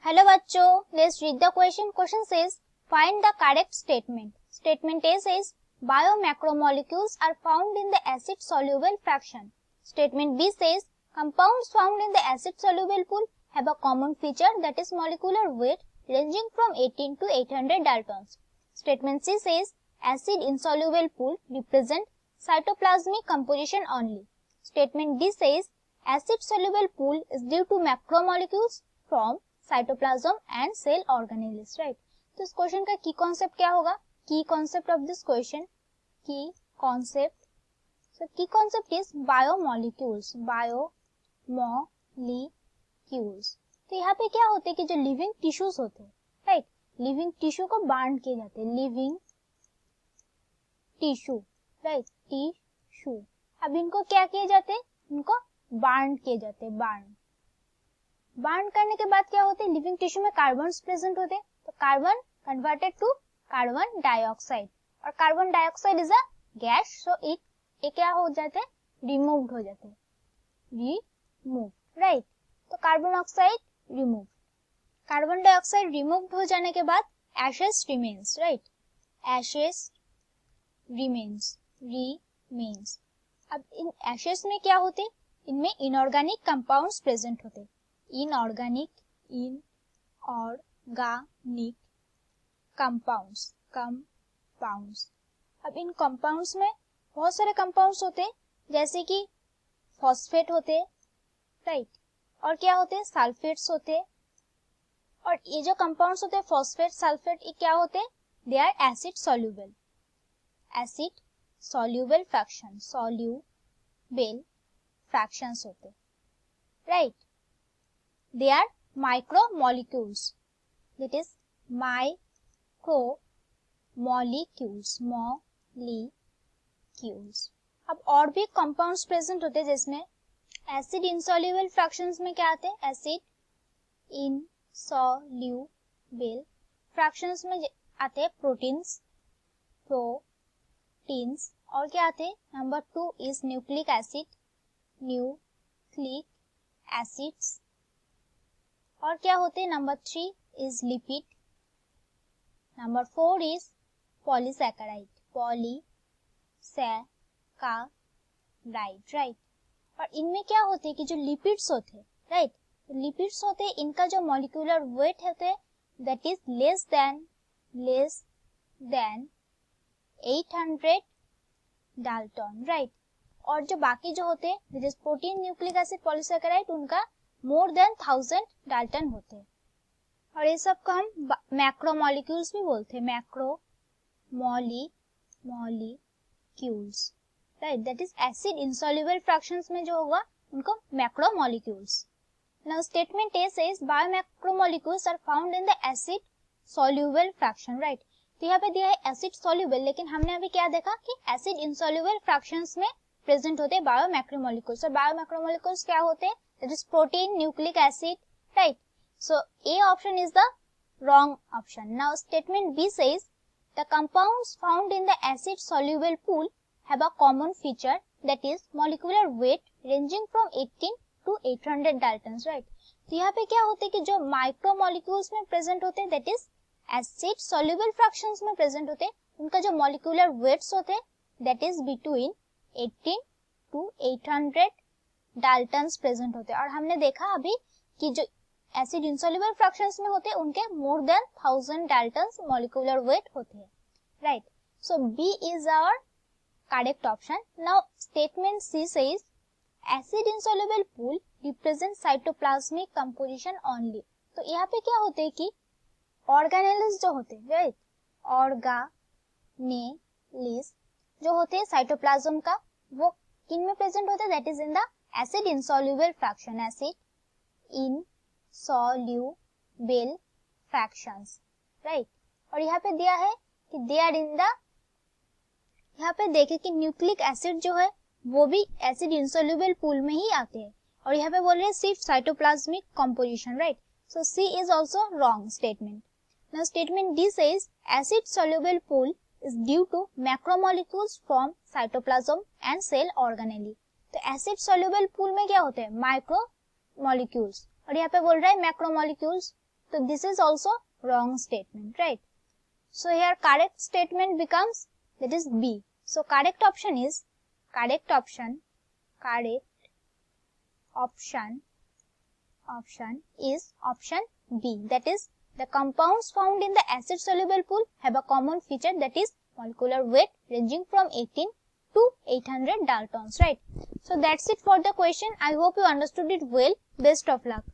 Hello बच्चों, let's read the question. Question says find the correct statement. Statement A says biomacromolecules are found in the acid soluble fraction. Statement B says compounds found in the acid soluble pool have a common feature, that is molecular weight ranging from 18 to 800 daltons. Statement C says acid insoluble pool represent cytoplasmic composition only. Statement D says acid soluble pool is due to macromolecules from cytoplasm and cell organelles. Right, तो इस question का key concept क्या होगा? Key concept of this question, key concept is biomolecules. Biomolecules, तो यहाँ पे क्या होते हैं कि जो लिविंग टिश्यूज होते हैं, राइट, लिविंग टिश्यू को बाइंड किए जाते हैं. Living tissue, right, tissue. अब इनको क्या किए जाते हैं? इनको बाइंड किए जाते हैं. बाइंड करने के बाद क्या होते हैं? लिविंग टिश्यू में कार्बन प्रेजेंट होते हैं, तो carbon converted to carbon dioxide, और carbon dioxide is a gas, so ये क्या हो जाते हैं? रिमूव्ड हो जाते हैं. रिमूव, राइट, तो कार्बन डाइऑक्साइड रिमूव्ड हो जाने के बाद ashes remains. Right, ashes remains. अब इन एशेस में क्या होते हैं? इनमें इनऑर्गेनिक कंपाउंड्स प्रेजेंट होते हैं. Inorganic compounds. अब इन कंपाउंड्स में बहुत सारे कंपाउंड्स होते हैं, जैसे कि फॉस्फेट होते हैं, राइट, और क्या होते हैं? सल्फेट्स होते हैं. और ये जो कंपाउंड्स होते हैं फॉस्फेट, सल्फेट, ये क्या होते हैं? They are acid soluble fractions होते हैं, right. They are micromolecules, that is molecules. अब और भी कंपाउंड्स प्रेजेंट होते हैं, जिसमें एसिड इंसॉल्युबल फ्रैक्शंस में क्या आते हैं? एसिड इंसॉल्युबल फ्रैक्शंस में आते हैं प्रोटीन्स, और क्या आते हैं? नंबर 2 इज न्यूक्लिक एसिड्स, और क्या होते हैं? Number 3 is lipid, number 4 is polysaccharide, right. और इनमें क्या होते हैं कि जो लिपिड्स होते हैं, राइट, लिपिड्स होते हैं, इनका जो मॉलिक्यूलर वेट होते हैं that is less than 800 Dalton, right. और जो बाकी जो होते हैं that is protein, nucleic acid, polysaccharide, उनका मोर देन 1000 डाल्टन होते हैं. और ये सब को हम मैक्रोमोलिक्यूल्स भी बोलते हैं. Macromolecules, right, that is acid insoluble fractions में जो होगा उनको macromolecules. Now statement A says biomacromolecules are found in the acid soluble fraction. Right, तो यहाँ पे दिया है एसिड सॉल्युबल, लेकिन हमने अभी क्या देखा कि एसिड इंसॉल्युबल फ्रैक्शंस में प्रेजेंट होते हैं बायोमैक्रोमोलिक्यूल्स. और बायोमैक्रोमोलिक्यूल्स क्या होते हैं? That is protein, nucleic acid, right? So A option is the wrong option. Now statement B says the compounds found in the acid soluble pool have a common feature, that is molecular weight ranging from 18 to 800 daltons, right? तो यहाँ पे क्या होते हैं कि जो micromolecules में present होते हैं, that is acid soluble fractions में प्रेजेंट होते हैं, उनका जो molecular weights होते हैं that is between 18 to 800 Dalton's present होते हैं. और हमने देखा अभी कि जो एसिड इंसॉल्युबल फ्रैक्शंस में होते हैं उनके more than 1000 daltons molecular weight होते हैं, right. So B is our correct option. Now statement C says acid insoluble pool represent cytoplasmic composition only. तो यहाँ पे क्या होते हैं कि ऑर्गेनेल्स जो होते हैं, राइट, ऑर्गेनेल्स जो होते हैं साइटोप्लाज्म का, वो किन में प्रेजेंट होते हैं? That is in the acid insoluble fractions, right. और यहाँ पे दिया है कि they are in the, यहाँ पे देखे कि न्यूक्लिक एसिड जो है वो भी एसिड इंसोल्यूबल पूल में ही आते हैं, और यहाँ पे बोल रहे हैं सिर्फ cytoplasmic composition, right. So C is also wrong statement. Now statement D says acid soluble pool is due to macromolecules from cytoplasm and cell organelle. तो एसिड सॉल्युबल पूल में क्या होते हैं? माइक्रो मॉलिक्यूल्स, और यहाँ पे बोल रहा है macromolecules, So this is also wrong statement, right? So here correct statement becomes, that is B. So correct option is option is option B. That is, the compounds found in the acid soluble pool have a common feature, that is molecular weight ranging from 18 to 800 Daltons, right? So that's it for the question. I hope you understood it well. Best of luck.